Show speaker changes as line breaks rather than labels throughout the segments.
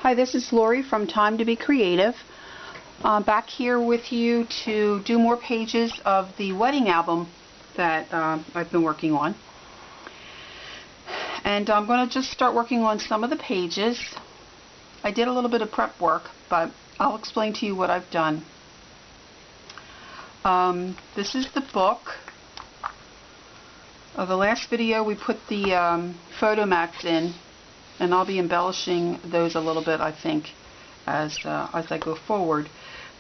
Hi, this is Lori from Time to Be Creative. Back here with you to do more pages of the wedding album that I've been working on. And I'm going to just start working on some of the pages. I did a little bit of prep work, but I'll explain to you what I've done. This is the book. The last video we put the photo mats in, and I'll be embellishing those a little bit, I think, as I go forward.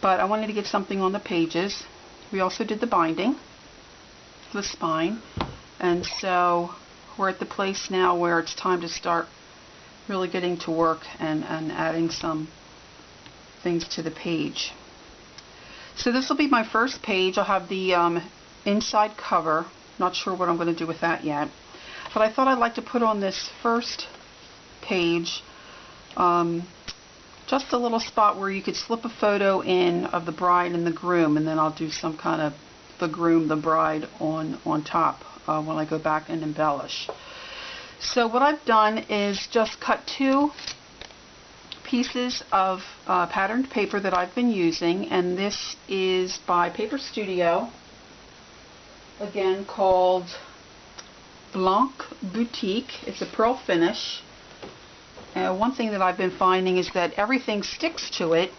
But I wanted to get something on the pages. We also did the binding, the spine, and so we're at the place now where it's time to start really getting to work and adding some things to the page. So this will be my first page. I'll have the inside cover. Not sure what I'm going to do with that yet, but I thought I'd like to put on this first page just a little spot where you could slip a photo in of the bride and the groom, and then I'll do some kind of the groom, the bride on top when I go back and embellish. So what I've done is just cut two pieces of patterned paper that I've been using, and this is by Paper Studio, again called Blanc Boutique. It's a pearl finish. One thing that I've been finding is that everything sticks to it,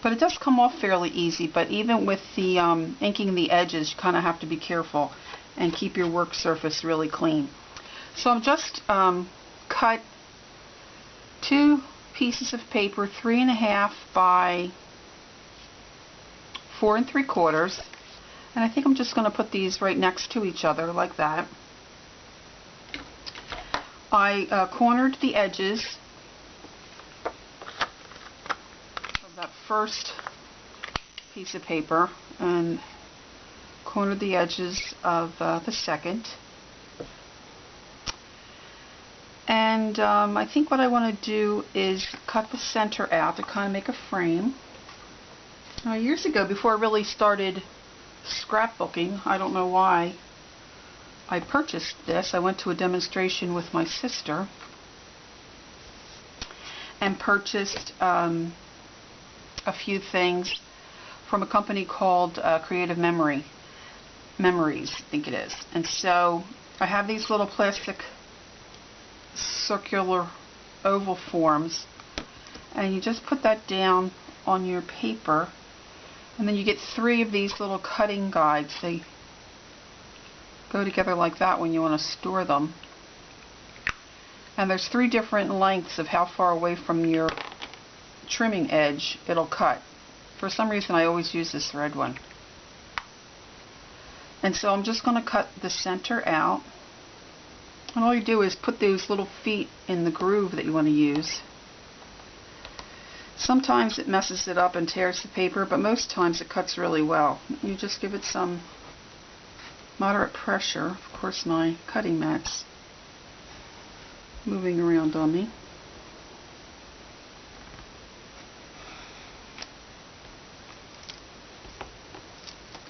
but it does come off fairly easy. But even with the inking the edges, you kind of have to be careful and keep your work surface really clean. So I'm just cut two pieces of paper, 3.5 by 4 3/4, and I think I'm just going to put these right next to each other like that. I cornered the edges of that first piece of paper and cornered the edges of the second. And I think what I want to do is cut the center out to kind of make a frame. Now, years ago, before I really started scrapbooking, I don't know why I purchased this. I went to a demonstration with my sister and purchased a few things from a company called Creative Memories, I think it is. And so I have these little plastic circular oval forms, and you just put that down on your paper, and then you get 3 of these little cutting guides. They go together like that when you want to store them. And there's 3 different lengths of how far away from your trimming edge it'll cut. For some reason I always use this red one. And so I'm just going to cut the center out. And all you do is put those little feet in the groove that you want to use. Sometimes it messes it up and tears the paper, but most times it cuts really well. You just give it some moderate pressure. Of course, my cutting mat's moving around on me.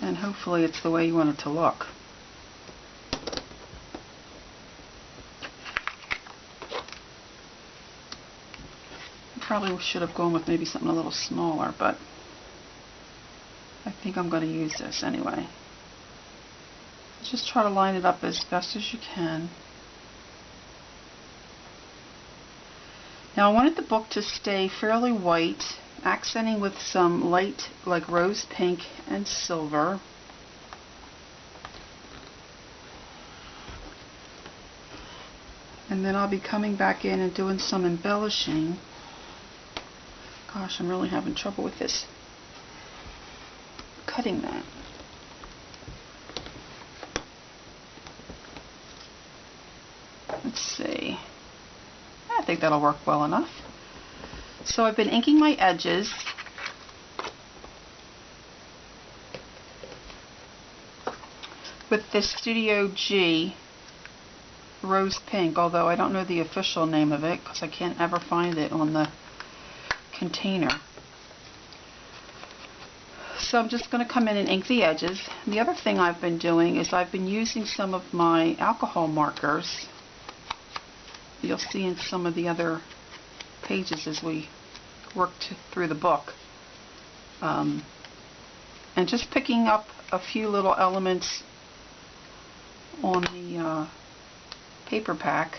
And hopefully it's the way you want it to look. I probably should have gone with maybe something a little smaller, but I think I'm going to use this anyway. Just try to line it up as best as you can. Now I wanted the book to stay fairly white, accenting with some light like rose pink and silver. And then I'll be coming back in and doing some embellishing. Gosh, I'm really having trouble with this cutting mat. Let's see. I think that'll work well enough. So I've been inking my edges. With this Studio G rose pink, although I don't know the official name of it because I can't ever find it on the container. So I'm just going to come in and ink the edges. And the other thing I've been doing is I've been using some of my alcohol markers. You'll see in some of the other pages as we worked through the book. And just picking up a few little elements on the paper pack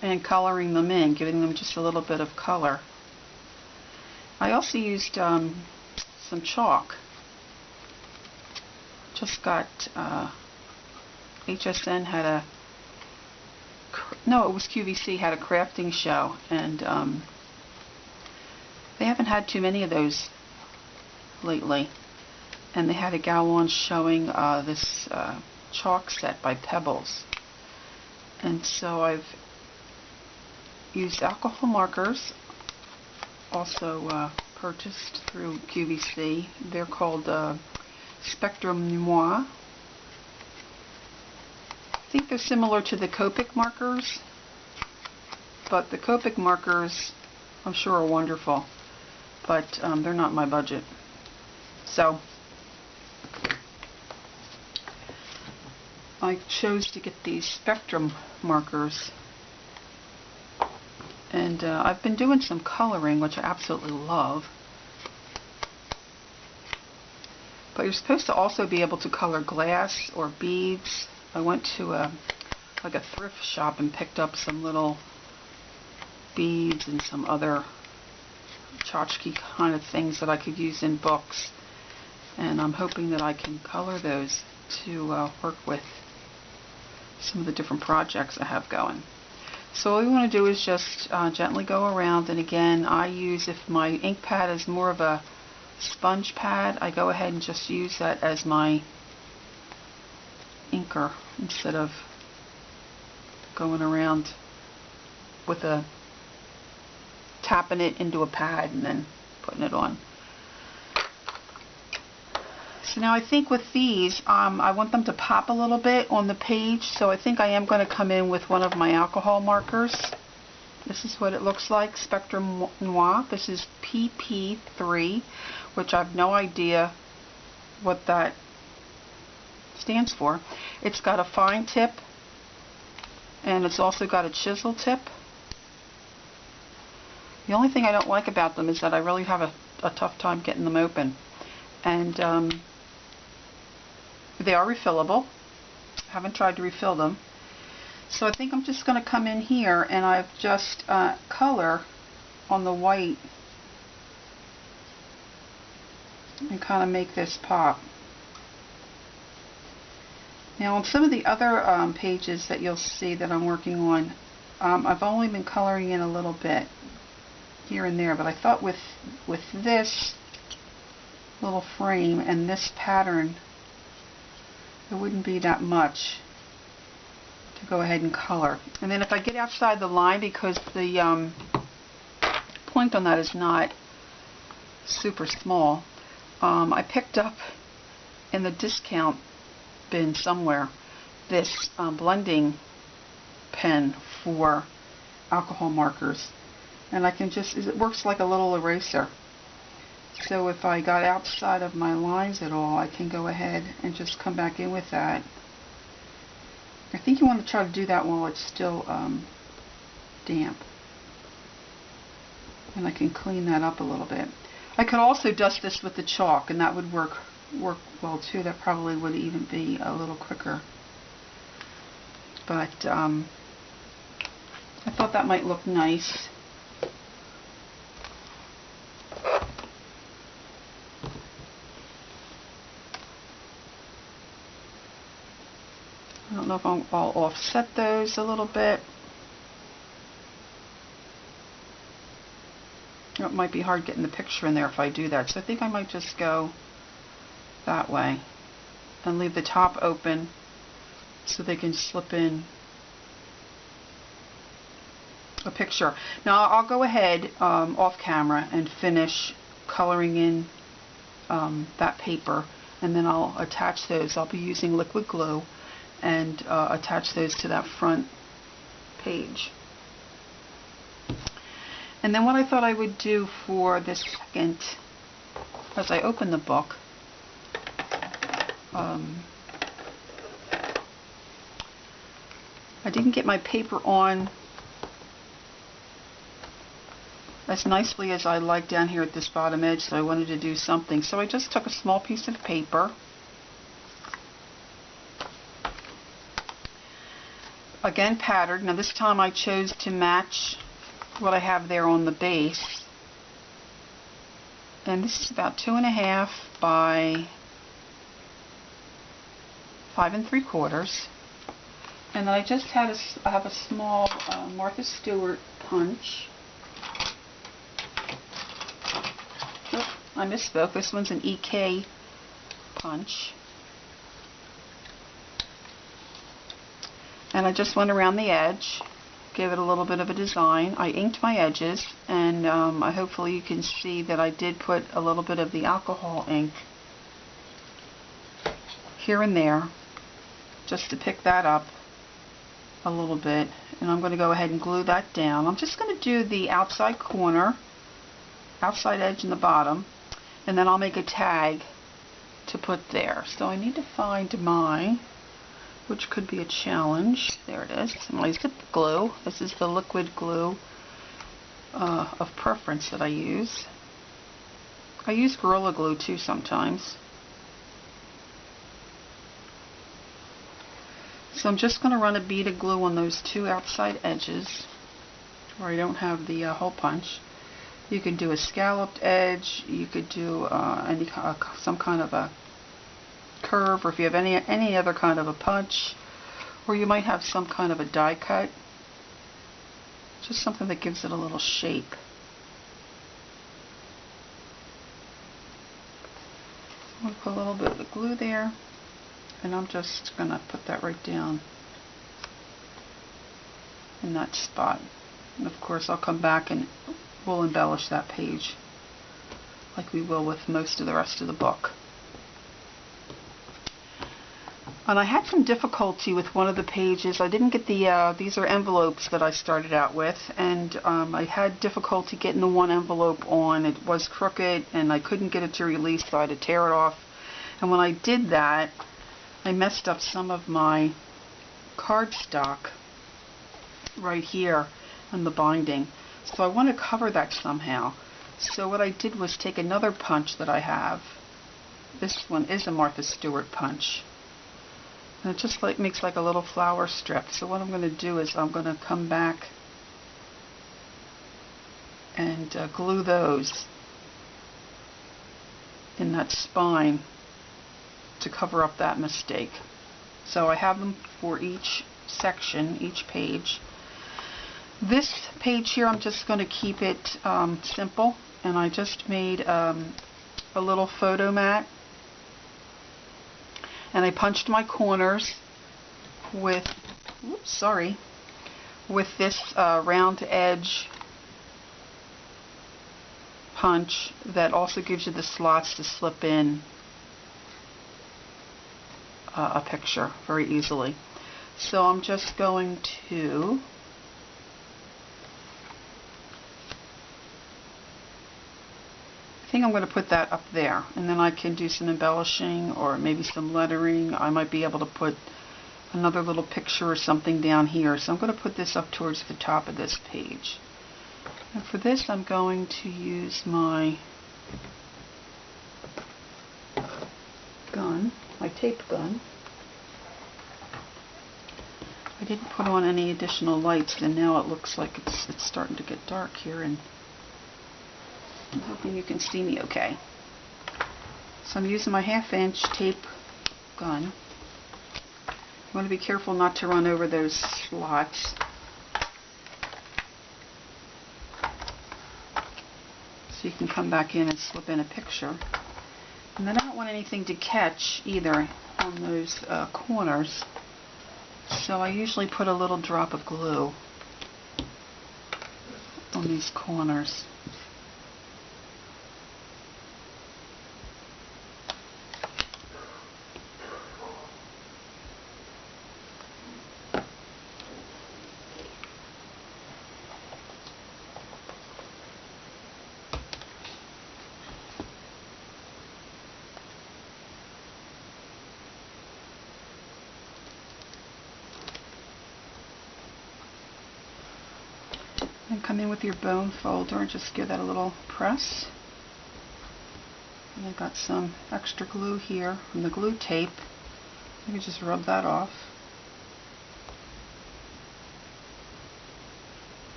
and coloring them in, giving them just a little bit of color. I also used some chalk. Just got HSN had a, no, it was QVC had a crafting show, and they haven't had too many of those lately. And they had a gal on showing this chalk set by Pebbles. And so I've used alcohol markers, also purchased through QVC. They're called Spectrum Noir. I think they're similar to the Copic markers, but the Copic markers I'm sure are wonderful, but they're not my budget. So I chose to get these Spectrum markers, and I've been doing some coloring, which I absolutely love. But you're supposed to also be able to color glass or beads. I went to like a thrift shop and picked up some little beads and some other tchotchke kind of things that I could use in books, and I'm hoping that I can color those to work with some of the different projects I have going. So all you want to do is just gently go around, and again, I use, if my ink pad is more of a sponge pad, I go ahead and just use that as my inker instead of going around with a tapping it into a pad and then putting it on. So now I think with these, I want them to pop a little bit on the page, so I think I am going to come in with one of my alcohol markers. This is what it looks like, Spectrum Noir. This is PP3, which I have no idea what that stands for. It's got a fine tip, and it's also got a chisel tip. The only thing I don't like about them is that I really have a tough time getting them open. And they are refillable. I haven't tried to refill them. So I think I'm just going to come in here, and I've just color on the white and kind of make this pop. Now on some of the other pages that you'll see that I'm working on, I've only been coloring in a little bit here and there, but I thought with this little frame and this pattern, it wouldn't be that much to go ahead and color. And then if I get outside the line, because the point on that is not super small, I picked up in the discount bin somewhere this blending pen for alcohol markers, and I can just, it works like a little eraser. So if I got outside of my lines at all, I can go ahead and just come back in with that. I think you want to try to do that while it's still damp. And I can clean that up a little bit. I could also dust this with the chalk, and that would work well too. That probably would even be a little quicker. But I thought that might look nice. I don't know if I'll offset those a little bit. It might be hard getting the picture in there if I do that, so I think I might just go that way and leave the top open so they can slip in a picture. Now I'll go ahead off camera and finish coloring in that paper, and then I'll attach those. I'll be using liquid glue and attach those to that front page. And then what I thought I would do for this second, as I open the book, I didn't get my paper on as nicely as I like down here at this bottom edge, so I wanted to do something. So I just took a small piece of paper, again patterned. Now this time I chose to match what I have there on the base. And this is about 2.5 by 5 3/4. And then I just had I have a small Martha Stewart punch. Oop, I misspoke. This one's an EK punch. And I just went around the edge, gave it a little bit of a design. I inked my edges, and hopefully you can see that I did put a little bit of the alcohol ink here and there, just to pick that up a little bit. And I'm going to go ahead and glue that down. I'm just going to do the outside corner, outside edge in the bottom, and then I'll make a tag to put there. So I need to find my, which could be a challenge. There it is. My zip glue. This is the liquid glue of preference that I use. I use Gorilla Glue too sometimes. So I'm just going to run a bead of glue on those two outside edges where I don't have the hole punch. You could do a scalloped edge. You could do some kind of a curve, or if you have any other kind of a punch, or you might have some kind of a die cut, just something that gives it a little shape. I'm going to put a little bit of the glue there, and I'm just going to put that right down in that spot. And of course I'll come back and we'll embellish that page like we will with most of the rest of the book. And I had some difficulty with one of the pages. I didn't get the, these are envelopes that I started out with, and I had difficulty getting the one envelope on. It was crooked and I couldn't get it to release, so I had to tear it off. And when I did that, I messed up some of my cardstock right here on the binding. So I want to cover that somehow. So what I did was take another punch that I have. This one is a Martha Stewart punch. And it just makes like a little flower strip. So what I'm going to do is I'm going to come back and glue those in that spine to cover up that mistake. So I have them for each section, each page. This page here, I'm just going to keep it simple, and I just made a little photo mat, and I punched my corners with, with this round edge punch that also gives you the slots to slip in a picture very easily. So I'm just going to I think I'm going to put that up there, and then I can do some embellishing or maybe some lettering. I might be able to put another little picture or something down here. So I'm going to put this up towards the top of this page. And for this I'm going to use my gun, my tape gun. I didn't put on any additional lights, and now it looks like it's starting to get dark here, and I'm hoping you can see me okay. So I'm using my 1/2-inch tape gun. You want to be careful not to run over those slots. So you can come back in and slip in a picture. And then I don't want anything to catch either on those corners. So I usually put a little drop of glue on these corners. And come in with your bone folder and just give that a little press. And I got some extra glue here from the glue tape. You can just rub that off.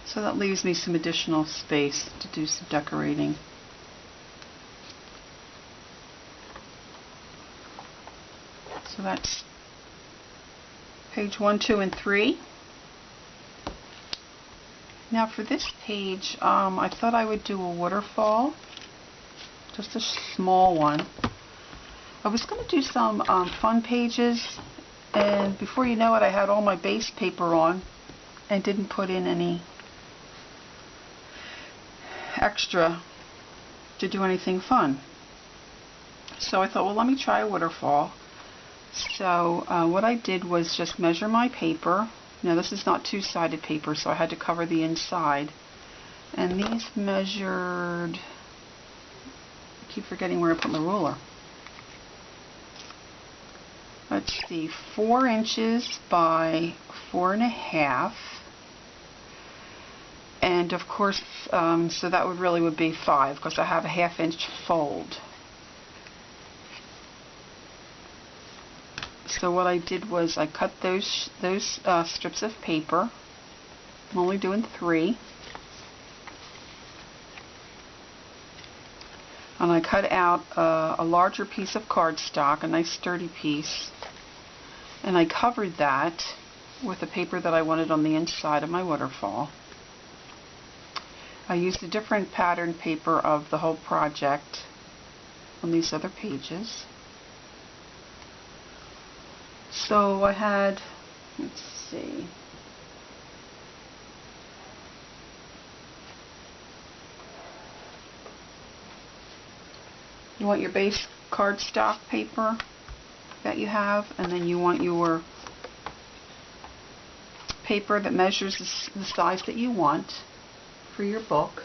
So that leaves me some additional space to do some decorating. So that's page 1, 2, and 3. Now for this page, I thought I would do a waterfall, just a small one. I was going to do some fun pages, and before you know it, I had all my base paper on and didn't put in any extra to do anything fun. So I thought, well, let me try a waterfall. So what I did was just measure my paper. Now this is not two-sided paper, so I had to cover the inside. And these measured, I keep forgetting where I put my ruler. Let's see, 4 inches by 4.5. And of course, so that would be 5, because I have a 1/2 inch fold. So what I did was I cut those strips of paper. I'm only doing 3. And I cut out a larger piece of cardstock, a nice sturdy piece. And I covered that with the paper that I wanted on the inside of my waterfall. I used a different pattern paper of the whole project on these other pages. So I had, let's see, you want your base cardstock paper that you have, and then you want your paper that measures the size that you want for your book.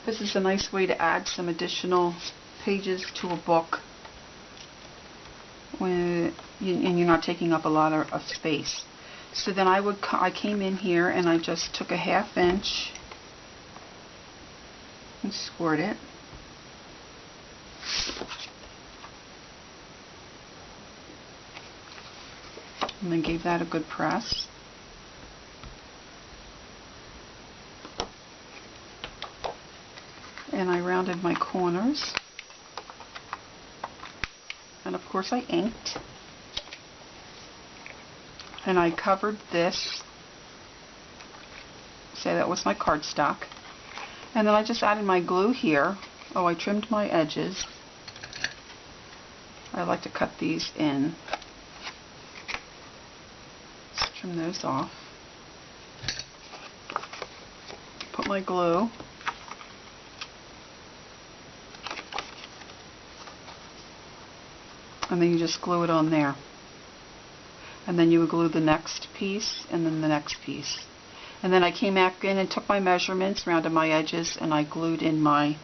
This is a nice way to add some additional pages to a book and you're not taking up a lot of space. So then I came in here and I just took a 1/2 inch and scored it. And then gave that a good press. And I rounded my corners. And of course I inked. And I covered this. Say that was my cardstock. And then I just added my glue here. Oh, I trimmed my edges. I like to cut these in. Let's trim those off. Put my glue. And then you just glue it on there. And then you would glue the next piece and then the next piece. And then I came back in and took my measurements, rounded my edges, and I glued in my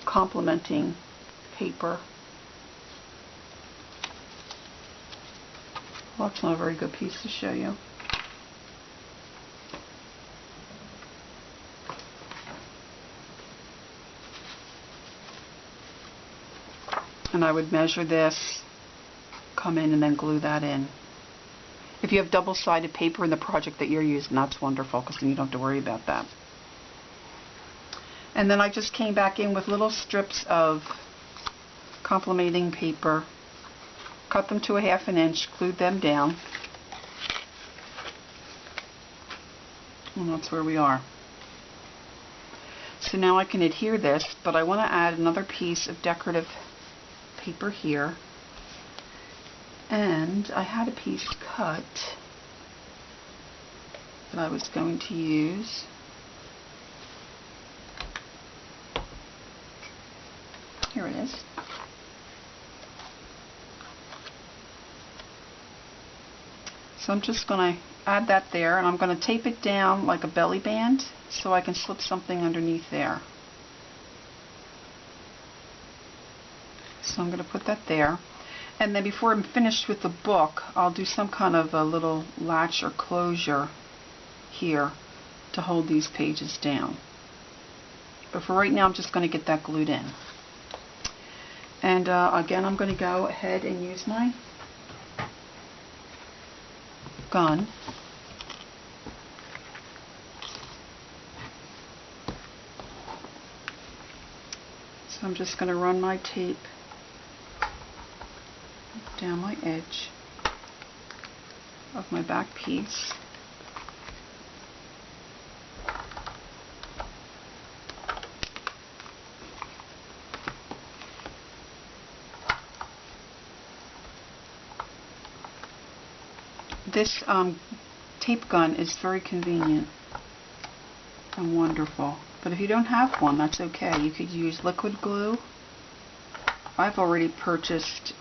complementing paper. Well, that's not a very good piece to show you. And I would measure this, come in, and then glue that in. If you have double-sided paper in the project that you're using, that's wonderful, because then you don't have to worry about that. And then I just came back in with little strips of complementing paper, cut them to a 1/2 inch, glued them down. And that's where we are. So now I can adhere this, but I want to add another piece of decorative paper here. And I had a piece cut that I was going to use. Here it is. So I'm just going to add that there, and I'm going to tape it down like a belly band so I can slip something underneath there. So I'm going to put that there. And then before I'm finished with the book, I'll do some kind of a little latch or closure here to hold these pages down. But for right now, I'm just going to get that glued in. And again, I'm going to go ahead and use my gun. So I'm just going to run my tape down my edge of my back piece. This tape gun is very convenient and wonderful. But if you don't have one, that's okay. You could use liquid glue. I've already purchased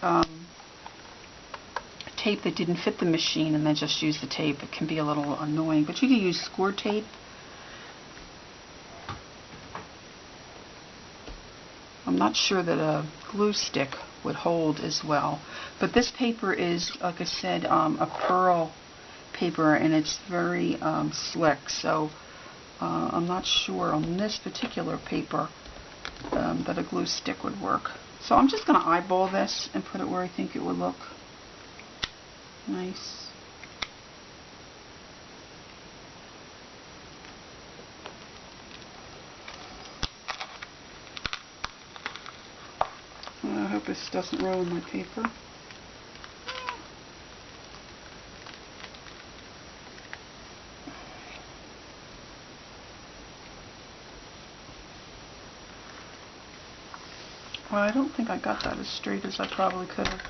tape that didn't fit the machine and then just use the tape. It can be a little annoying, but you can use score tape. I'm not sure that a glue stick would hold as well, but this paper is, like I said, a pearl paper, and it's very slick, so I'm not sure on this particular paper that a glue stick would work. So I'm just going to eyeball this and put it where I think it would look nice. I hope this doesn't ruin my paper. Well, I don't think I got that as straight as I probably could have.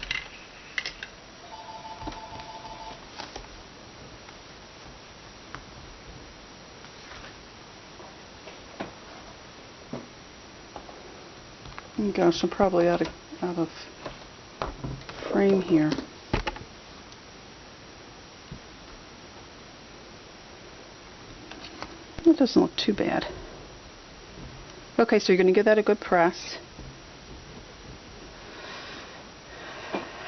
Oh gosh, I'm probably out of frame here. It doesn't look too bad. Okay, so you're going to give that a good press.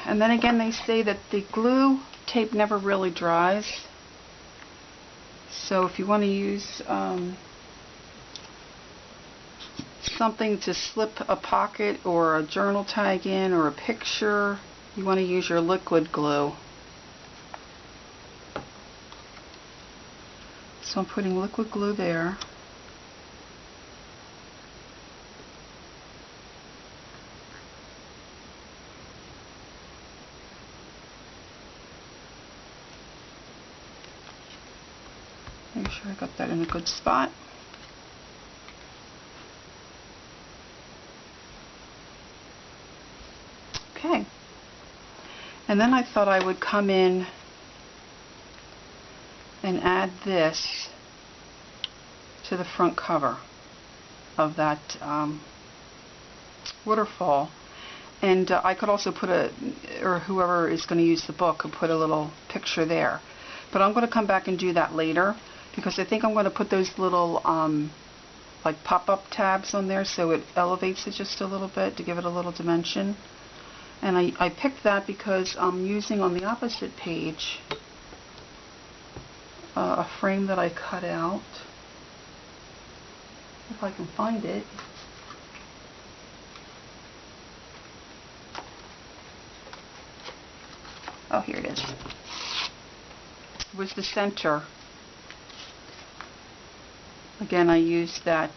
And then again, they say that the glue tape never really dries. So if you want to use something to slip a pocket or a journal tag in or a picture, you want to use your liquid glue. So I'm putting liquid glue there. Make sure I got that in a good spot. Okay. And then I thought I would come in and add this to the front cover of that waterfall. And I could also put or whoever is going to use the book could put a little picture there. But I'm going to come back and do that later, because I think I'm going to put those little like pop-up tabs on there so it elevates it just a little bit to give it a little dimension. And I picked that because I'm using on the opposite page a frame that I cut out, if I can find it. Oh, here it is. It was the center. Again, I used that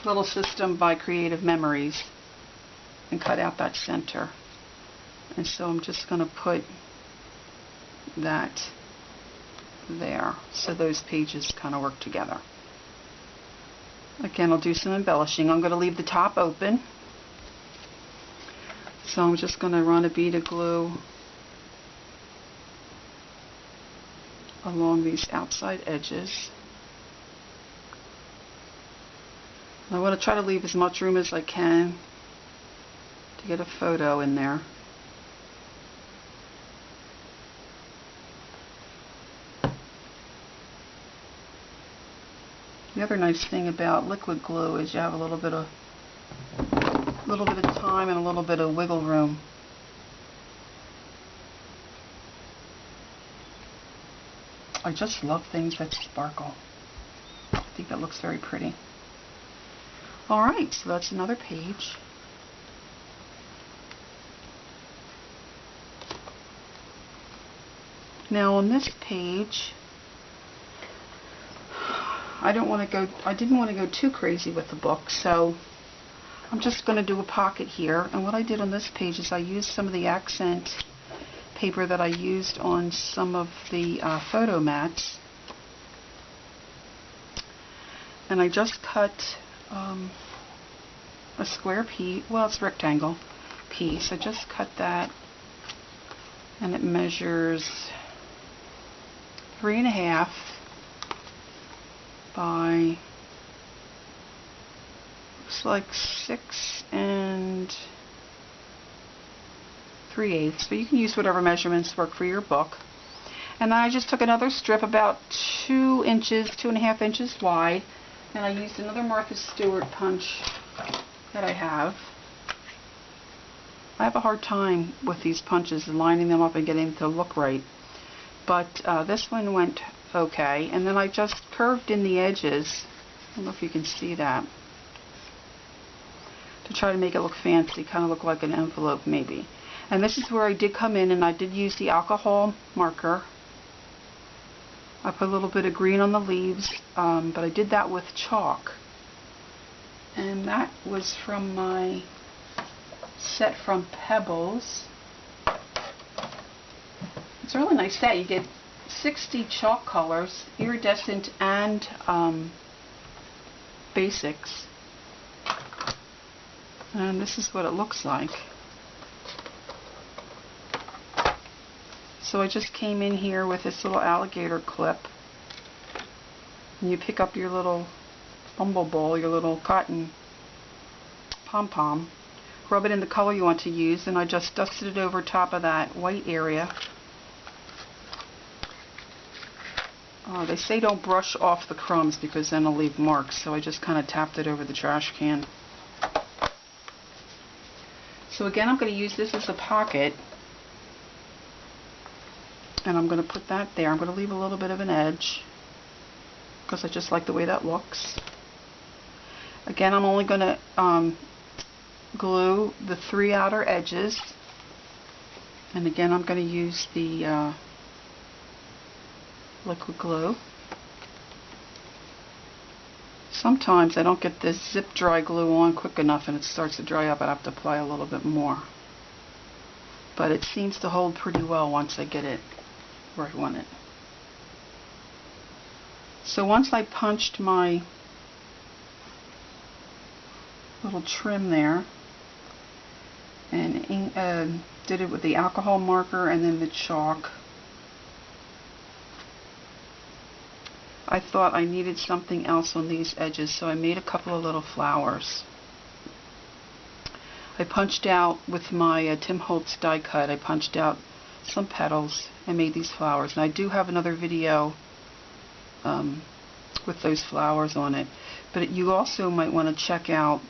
little system by Creative Memories and cut out that center. And so I'm just going to put that there so those pages kind of work together. Again, I'll do some embellishing. I'm going to leave the top open. So I'm just going to run a bead of glue along these outside edges. And I want to try to leave as much room as I can to get a photo in there. The other nice thing about liquid glue is you have a little bit of A little bit of time and a little bit of wiggle room. I just love things that sparkle. I think that looks very pretty. Alright, so that's another page. Now on this page, I didn't want to go too crazy with the book, so I'm just going to do a pocket here. And what I did on this page is I used some of the accent paper that I used on some of the photo mats, and I just cut a square piece, well, it's a rectangle piece. I just cut that, and it measures 3.5 by, looks like 6 3/8, but you can use whatever measurements work for your book. And then I just took another strip about 2.5 inches wide, and I used another Martha Stewart punch that I have. I have a hard time with these punches and lining them up and getting them to look right, but this one went okay. And then I just curved in the edges, I don't know if you can see that, to try to make it look fancy, kind of look like an envelope maybe. And this is where I did come in and I did use the alcohol marker. I put a little bit of green on the leaves, but I did that with chalk. And that was from my set from Pebbles. It's a really nice set. You get 60 chalk colors, iridescent and basics. And this is what it looks like. So I just came in here with this little alligator clip, and you pick up your little bumble ball, your little cotton pom-pom, rub it in the color you want to use, and I just dusted it over top of that white area. They say don't brush off the crumbs because then it'll leave marks, so I just kind of tapped it over the trash can. So again, I'm going to use this as a pocket, and I'm going to put that there. I'm going to leave a little bit of an edge because I just like the way that looks. Again, I'm only going to glue the 3 outer edges, and again I'm going to use the liquid glue. Sometimes I don't get this zip dry glue on quick enough and it starts to dry up. I have to apply a little bit more, but it seems to hold pretty well once I get it where I want it. So once I punched my little trim there and did it with the alcohol marker and then the chalk, I thought I needed something else on these edges, so I made a couple of little flowers. I punched out with my Tim Holtz die cut, I punched out some petals and made these flowers. And I do have another video with those flowers on it. But you also might want to check out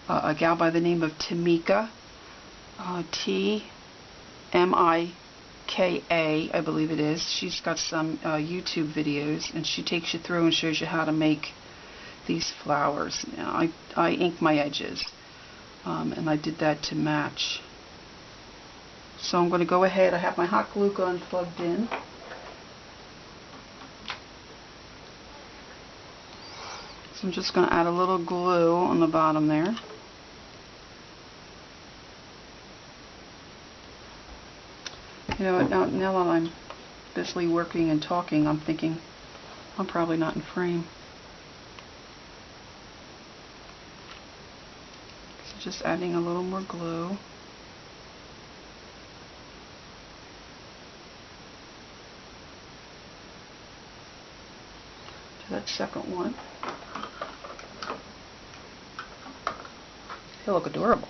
a gal by the name of Tamika, T-M-I-K-A, I believe it is. She's got some YouTube videos, and she takes you through and shows you how to make these flowers. Now, I ink my edges, and I did that to match. So I'm going to go ahead. I have my hot glue gun plugged in. So I'm just going to add a little glue on the bottom there. You know, now that I'm busily working and talking, I'm thinking I'm probably not in frame. So just adding a little more glue. To that second one. They look adorable.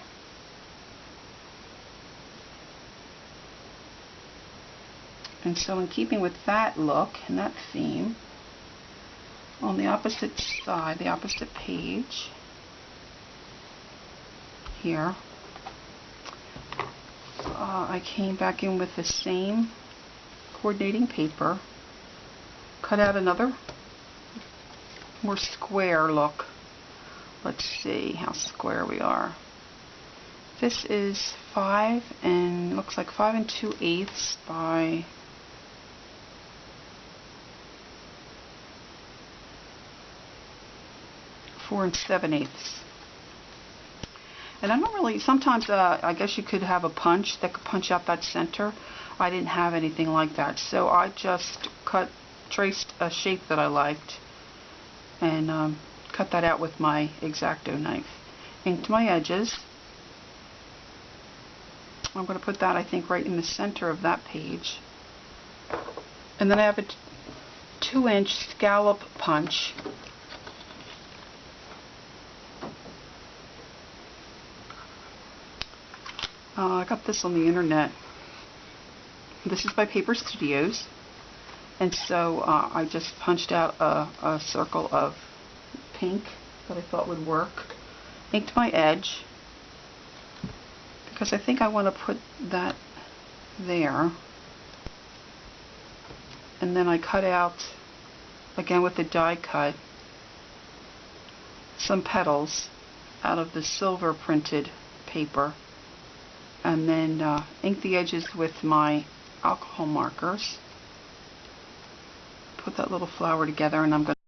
And so in keeping with that look and that theme, on the opposite side, the opposite page, here. I came back in with the same coordinating paper, cut out another more square look. Let's see how square we are. This is 5 and looks like 5 2/8 by 4 7/8. And I don't really, sometimes I guess you could have a punch that could punch out that center. I didn't have anything like that, so I just traced a shape that I liked and cut that out with my X-Acto knife. Inked my edges. I'm going to put that, I think, right in the center of that page. And then I have a 2-inch scallop punch. I got this on the internet. This is by Paper Studios. And so I just punched out a circle of pink that I thought would work. Inked my edge, because I think I want to put that there. And then I cut out, again with the die cut, some petals out of the silver printed paper. And then ink the edges with my alcohol markers. Put that little flower together, and I'm going to